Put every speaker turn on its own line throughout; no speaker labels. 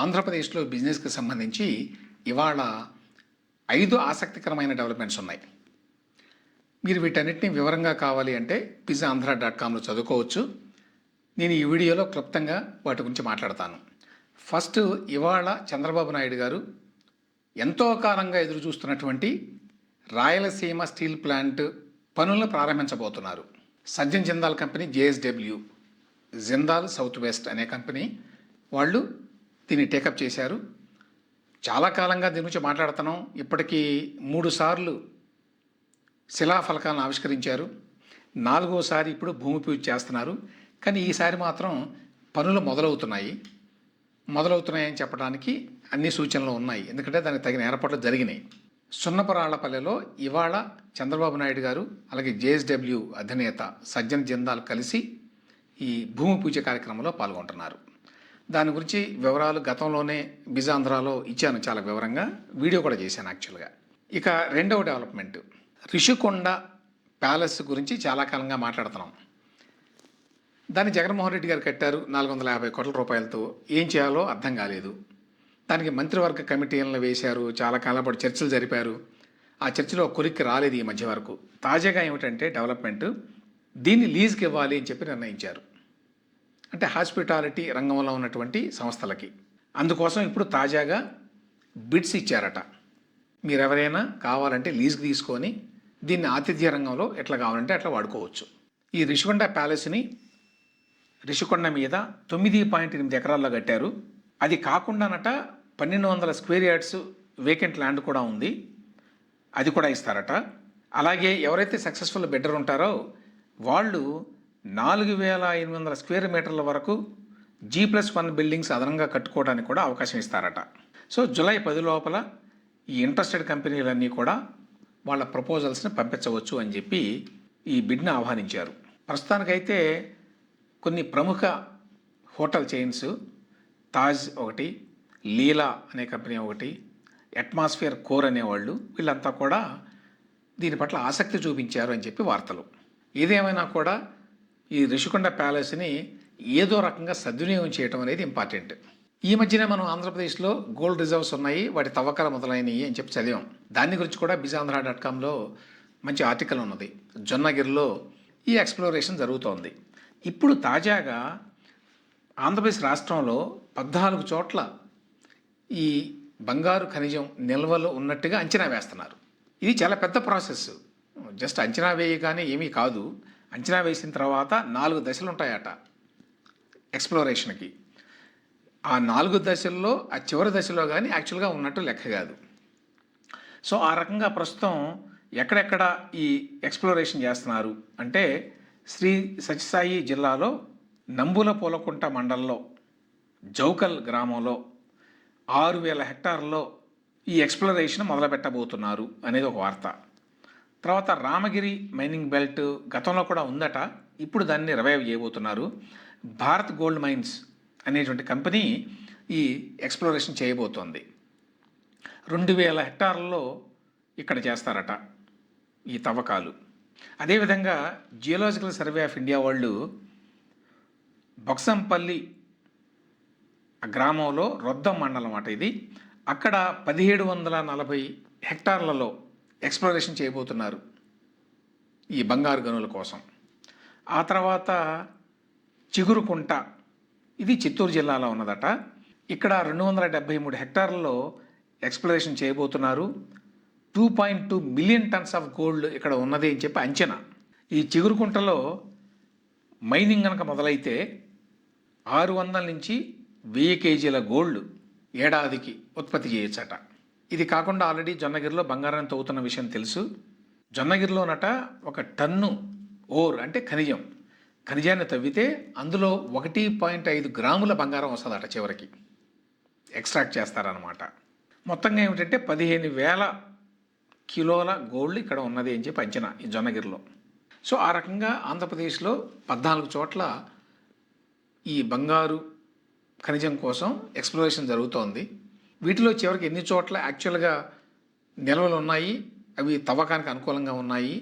ఆంధ్రప్రదేశ్లో బిజినెస్కి సంబంధించి ఇవాళ 5 ఆసక్తికరమైన డెవలప్మెంట్స్ ఉన్నాయి. మీరు వీటన్నిటిని వివరంగా కావాలి అంటే pizzaandhra.comలో చదువుకోవచ్చు. నేను ఈ వీడియోలో క్లుప్తంగా వాటి గురించి మాట్లాడతాను. ఫస్ట్, ఇవాళ చంద్రబాబు నాయుడు గారు ఎంతో కాలంగా ఎదురు చూస్తున్నటువంటి రాయలసీమ స్టీల్ ప్లాంట్ పనులను ప్రారంభించబోతున్నారు. Sajjan Jindal company, JSW Jindal south west అనే కంపెనీ వాళ్ళు దీన్ని టేకప్ చేశారు. చాలా కాలంగా దీని గురించి మాట్లాడుతున్నాం. ఇప్పటికీ 3 సార్లు శిలాఫలకాలను ఆవిష్కరించారు. 4వసారి ఇప్పుడు భూమి పూజ చేస్తున్నారు. కానీ ఈసారి మాత్రం పనులు మొదలవుతున్నాయని చెప్పడానికి అన్ని సూచనలు ఉన్నాయి. ఎందుకంటే దానికి తగిన ఏర్పాట్లు జరిగినాయి. సున్నపరాళ్లపల్లెలో ఇవాళ చంద్రబాబు నాయుడు గారు అలాగే JSW అధినేత సజ్జన్ జిందాల్ కలిసి ఈ భూమి పూజ కార్యక్రమంలో పాల్గొంటున్నారు. దాని గురించి వివరాలు గతంలోనే బిజాంధ్రాలో ఇచ్చాను, చాలా వివరంగా వీడియో కూడా చేశాను యాక్చువల్గా. ఇక రెండవ డెవలప్మెంట్, రిషికొండ ప్యాలెస్ గురించి చాలా కాలంగా మాట్లాడుతున్నాం. దాన్ని జగన్మోహన్ రెడ్డి గారు కట్టారు 450 కోట్ల రూపాయలతో. ఏం చేయాలో అర్థం కాలేదు. దానికి మంత్రివర్గ కమిటీలను వేశారు, చాలా కాలం పాటు చర్చలు జరిపారు. ఆ చర్చలో కొలిక్కి రాలేదు ఈ మధ్య వరకు. తాజాగా ఏమిటంటే డెవలప్మెంట్, దీన్ని లీజ్కి ఇవ్వాలి అని చెప్పి నిర్ణయించారు. అంటే హాస్పిటాలిటీ రంగంలో ఉన్నటువంటి సంస్థలకి. అందుకోసం ఇప్పుడు తాజాగా బిడ్స్ ఇచ్చారట. మీరెవరైనా కావాలంటే లీజ్కి తీసుకొని దీన్ని ఆతిథ్య రంగంలో ఎట్లా కావాలంటే అట్లా వాడుకోవచ్చు. ఈ రిషికొండ ప్యాలెస్ని రిషికొండ మీద 9.8 ఎకరాల్లో కట్టారు. అది కాకుండానట 1200 స్క్వేర్ యార్డ్స్ వేకెంట్ ల్యాండ్ కూడా ఉంది, అది కూడా ఇస్తారట. అలాగే ఎవరైతే సక్సెస్ఫుల్ బిడ్డర్ ఉంటారో వాళ్ళు 4800 స్క్వేర్ మీటర్ల వరకు G+1 బిల్డింగ్స్ అదనంగా కట్టుకోవడానికి కూడా అవకాశం ఇస్తారట. సో జూలై 10 లోపల ఈ ఇంట్రెస్టెడ్ కంపెనీలన్నీ కూడా వాళ్ళ ప్రపోజల్స్ని పంపించవచ్చు అని చెప్పి ఈ బిడ్ని ఆహ్వానించారు. ప్రస్తుతానికైతే కొన్ని ప్రముఖ హోటల్ చైన్స్, తాజ్ ఒకటి, లీలా అనే కంపెనీ ఒకటి, అట్మాస్ఫియర్ కోర్ అనేవాళ్ళు, వీళ్ళంతా కూడా దీని పట్ల ఆసక్తి చూపించారు అని చెప్పి వార్తలు. ఏదేమైనా కూడా ఈ రిషికొండ ప్యాలెస్ని ఏదో రకంగా సద్వినియోగం చేయడం అనేది ఇంపార్టెంట్. ఈ మధ్యనే మనం ఆంధ్రప్రదేశ్లో గోల్డ్ రిజర్వ్స్ ఉన్నాయి, వాటి తవ్వకాలు మొదలైనవి అని చెప్పి చదివాం. దాని గురించి కూడా pizzaandhra.comలో మంచి ఆర్టికల్ ఉన్నది. జొన్నగిరిలో ఈ ఎక్స్ప్లోరేషన్ జరుగుతోంది. ఇప్పుడు తాజాగా ఆంధ్రప్రదేశ్ రాష్ట్రంలో 14 చోట్ల ఈ బంగారు ఖనిజం నిల్వలు ఉన్నట్టుగా అంచనా వేస్తున్నారు. ఇది చాలా పెద్ద ప్రాసెస్. జస్ట్ అంచనా వేయగానే ఏమీ కాదు. అంచనా వేసిన తర్వాత 4 దశలు ఉంటాయట ఎక్స్ప్లోరేషన్కి. ఆ 4 దశల్లో ఆ చివరి దశలో కానీ యాక్చువల్గా ఉన్నట్టు లెక్క కాదు. సో ఆ రకంగా ప్రస్తుతం ఎక్కడెక్కడ ఈ ఎక్స్ప్లోరేషన్ చేస్తున్నారు అంటే, శ్రీ సత్యసాయి జిల్లాలో నంబుల పూలకుంట మండలంలో జౌకల్ గ్రామంలో 6000 హెక్టార్లలో ఈ ఎక్స్ప్లోరేషన్ మొదలుపెట్టబోతున్నారు అనేది ఒక వార్త. తర్వాత రామగిరి మైనింగ్ బెల్ట్ గతంలో కూడా ఉందట, ఇప్పుడు దాన్ని రివైవ్ చేయబోతున్నారు. భారత్ గోల్డ్ మైన్స్ అనేటువంటి కంపెనీ ఈ ఎక్స్ప్లోరేషన్ చేయబోతోంది. 2000 హెక్టార్లలో ఇక్కడ చేస్తారట ఈ తవ్వకాలు. అదేవిధంగా జియోలాజికల్ సర్వే ఆఫ్ ఇండియా వాళ్ళు బొక్సంపల్లి గ్రామంలో రొద్దం మండలం అట ఇది, అక్కడ 1740 హెక్టార్లలో ఎక్స్ప్లోరేషన్ చేయబోతున్నారు ఈ బంగారు గనుల కోసం. ఆ తర్వాత చిగురుకుంట, ఇది చిత్తూరు జిల్లాలో ఉన్నదట, ఇక్కడ 273 హెక్టార్లలో ఎక్స్ప్లోరేషన్ చేయబోతున్నారు. 2.2 మిలియన్ టన్స్ ఆఫ్ గోల్డ్ ఇక్కడ ఉన్నది అని చెప్పి అంచనా. ఈ చిగురుకుంటలో మైనింగ్ కనుక మొదలైతే 600 నుంచి 1000 కేజీల గోల్డ్ ఏడాదికి ఉత్పత్తి చేయొచ్చట. ఇది కాకుండా ఆల్రెడీ జొన్నగిరిలో బంగారాన్ని తవ్వుతున్న విషయం తెలుసు. జొన్నగిరిలోనట 1 టన్ను ఓర్ అంటే ఖనిజాన్ని తవ్వితే అందులో 1.5 గ్రాముల బంగారం వస్తుందట, చివరికి ఎక్స్ట్రాక్ట్ చేస్తారనమాట. మొత్తంగా ఏమిటంటే 15,000 కిలోల గోల్డ్ ఇక్కడ ఉన్నది అని చెప్పి అంచనా ఈ జొన్నగిరిలో. సో ఆ రకంగా ఆంధ్రప్రదేశ్లో 14 చోట్ల ఈ బంగారు ఖనిజం కోసం ఎక్స్ప్లోరేషన్ జరుగుతోంది. వీటిలో చివరికి ఎన్ని చోట్ల యాక్చువల్గా నిల్వలు ఉన్నాయి, అవి తవ్వకానికి అనుకూలంగా ఉన్నాయి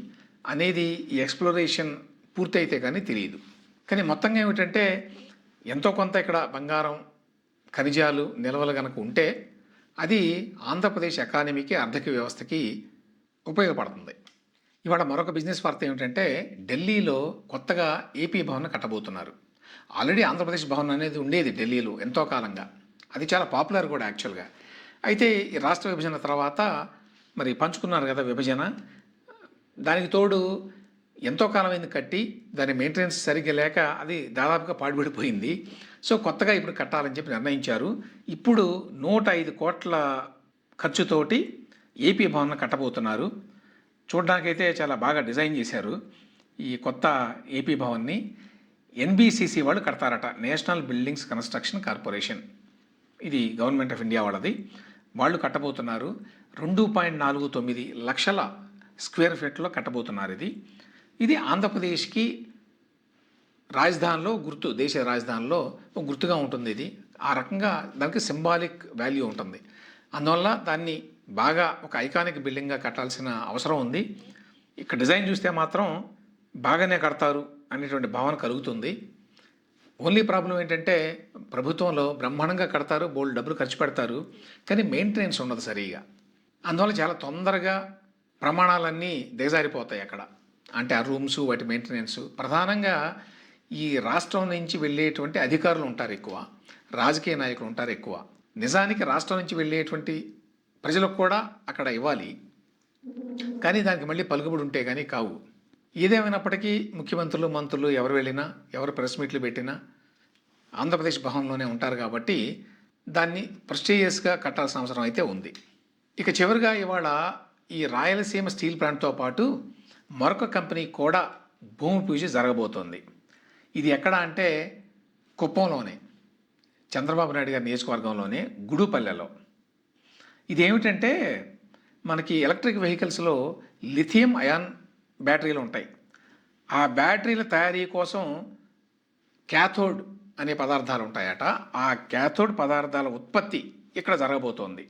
అనేది ఈ ఎక్స్ప్లోరేషన్ పూర్తయితే కానీ తెలియదు. కానీ మొత్తంగా ఏమిటంటే ఎంతో కొంత ఇక్కడ బంగారం ఖనిజాలు నిల్వలు కనుక ఉంటే అది ఆంధ్రప్రదేశ్ ఎకానమీకి ఆర్థిక వ్యవస్థకి ఉపయోగపడుతుంది. ఇవాళ మరొక బిజినెస్ వార్త ఏమిటంటే ఢిల్లీలో కొత్తగా ఏపీ భవన్ కట్టబోతున్నారు. ఆల్రెడీ ఆంధ్రప్రదేశ్ భవన్ అనేది ఉండేది ఢిల్లీలో ఎంతో కాలంగా. అది చాలా పాపులర్ కూడా యాక్చువల్గా. అయితే ఈ రాష్ట్ర విభజన తర్వాత మరి పంచుకున్నారు కదా విభజన. దానికి తోడు ఎంతో కాలమైంది కట్టి దాని మెయింటెనెన్స్ సరిగ్గా లేక అది దాదాపుగా పాడుపడిపోయింది. సో కొత్తగా ఇప్పుడు కట్టాలని చెప్పి నిర్ణయించారు. ఇప్పుడు 105 కోట్ల ఖర్చుతోటి ఏపీ భవన్ కట్టబోతున్నారు. చూడడానికైతే చాలా బాగా డిజైన్ చేశారు ఈ కొత్త ఏపీ భవన్ని. ఎన్బిసిసి వాళ్ళు కడతారట, నేషనల్ బిల్డింగ్స్ కన్స్ట్రక్షన్ కార్పొరేషన్. ఇది గవర్నమెంట్ ఆఫ్ ఇండియా వాళ్ళది. వాళ్ళు కట్టబోతున్నారు. 2.49 లక్షల స్క్వేర్ ఫీట్లో కట్టబోతున్నారు. ఇది ఆంధ్రప్రదేశ్కి రాజధానిలో గుర్తు, దేశ రాజధానిలో ఒక గుర్తుగా ఉంటుంది. ఇది ఆ రకంగా దానికి సింబాలిక్ వాల్యూ ఉంటుంది. అందువల్ల దాన్ని బాగా ఒక ఐకానిక్ బిల్డింగ్గా కట్టాల్సిన అవసరం ఉంది. ఇక్కడ డిజైన్ చూస్తే మాత్రం బాగానే కడతారు అనేటువంటి భావన కలుగుతుంది. ఓన్లీ ప్రాబ్లం ఏంటంటే ప్రభుత్వంలో బ్రహ్మాండంగా కడతారు, బోల్డ్ డబ్బులు ఖర్చు పెడతారు, కానీ మెయింటెనెన్స్ ఉండదు సరిగా. అందువల్ల చాలా తొందరగా ప్రమాణాలన్నీ దిగజారిపోతాయి అక్కడ. అంటే ఆ రూమ్స్, వాటి మెయింటెనెన్స్. ప్రధానంగా ఈ రాష్ట్రం నుంచి వెళ్ళేటువంటి అధికారులు ఉంటారు ఎక్కువ, రాజకీయ నాయకులు ఉంటారు ఎక్కువ. నిజానికి రాష్ట్రం నుంచి వెళ్ళేటువంటి ప్రజలకు కూడా అక్కడ ఇవ్వాలి, కానీ దానికి మళ్ళీ పలుకుబడి ఉంటే కానీ కావు. ఏదేమైనప్పటికీ ముఖ్యమంత్రులు, మంత్రులు ఎవరు వెళ్ళినా, ఎవరు ప్రెస్ మీట్లు పెట్టినా ఆంధ్రప్రదేశ్ భవన్లోనే ఉంటారు కాబట్టి దాన్ని ప్రెస్టీజియస్గా కట్టాల్సిన అవసరం అయితే ఉంది. ఇక చివరిగా ఇవాళ ఈ రాయలసీమ స్టీల్ ప్లాంట్తో పాటు మరొక కంపెనీ కూడా భూమి పూజ జరగబోతోంది. ఇది ఎక్కడ అంటే కుప్పంలోనే, చంద్రబాబు నాయుడు గారి నియోజకవర్గంలోనే గుడుపల్లెలో. ఇదేమిటంటే మనకి ఎలక్ట్రిక్ వెహికల్స్లో లిథియం అయాన్ బ్యాటరీలు ఉంటాయి. ఆ బ్యాటరీల తయారీ కోసం క్యాథోడ్ అనే పదార్థాలు ఉంటాయట. ఆ క్యాథోడ్ పదార్థాల ఉత్పత్తి ఇక్కడ జరగబోతోంది.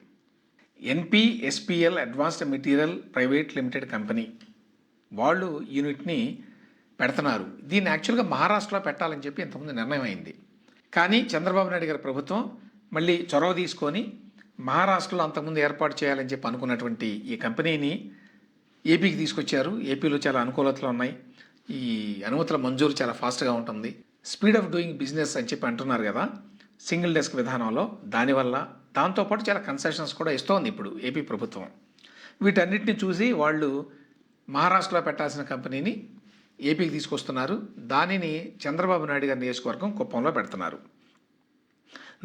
NPSPL advanced material private limited company వాళ్ళు యూనిట్ని పెడుతున్నారు. దీన్ని యాక్చువల్గా మహారాష్ట్రలో పెట్టాలని చెప్పి ఇంతకుముందు నిర్ణయం అయింది. కానీ చంద్రబాబు నాయుడు గారి ప్రభుత్వం మళ్ళీ చొరవ తీసుకొని మహారాష్ట్రలో అంతకుముందు ఏర్పాటు చేయాలని చెప్పి అనుకున్నటువంటి ఈ కంపెనీని ఏపీకి తీసుకొచ్చారు. ఏపీలో చాలా అనుకూలతలు ఉన్నాయి. ఈ అనుమతుల మంజూరు చాలా ఫాస్ట్గా ఉంటుంది. స్పీడ్ ఆఫ్ డూయింగ్ బిజినెస్ అని చెప్పి అంటున్నారు కదా సింగిల్ డెస్క్ విధానంలో. దానివల్ల దాంతోపాటు చాలా కన్సెషన్స్ కూడా ఇస్తోంది ఇప్పుడు ఏపీ ప్రభుత్వం. వీటన్నిటిని చూసి వాళ్ళు మహారాష్ట్రలో పెట్టాల్సిన కంపెనీని ఏపీకి తీసుకొస్తున్నారు. దానిని చంద్రబాబు నాయుడు గారి నియోజకవర్గం కుప్పంలో పెడుతున్నారు.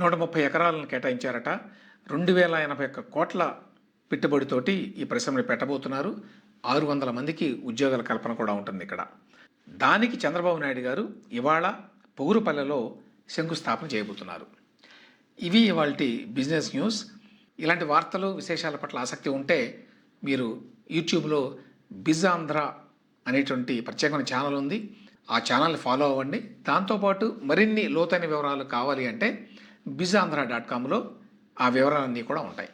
130 ఎకరాలను కేటాయించారట. 2081 కోట్ల పెట్టుబడితోటి ఈ పరిశ్రమని పెట్టబోతున్నారు. 600 మందికి ఉద్యోగాల కల్పన కూడా ఉంటుంది ఇక్కడ. దానికి చంద్రబాబు నాయుడు గారు ఇవాళ పొగురుపల్లెలో శంకుస్థాపన చేయబోతున్నారు. ఇవి ఇవాల్టి బిజినెస్ న్యూస్. ఇలాంటి వార్తలు, విశేషాల పట్ల ఆసక్తి ఉంటే మీరు యూట్యూబ్లో బిజ్ ఆంధ్ర అనేటువంటి ప్రత్యేకమైన ఛానల్ ఉంది. ఆ ఛానల్ని ఫాలో అవ్వండి. దాంతోపాటు మరిన్ని లోతైన వివరాలు కావాలి అంటే bizandhra.comలో ఆ వివరాలన్నీ కూడా ఉంటాయి.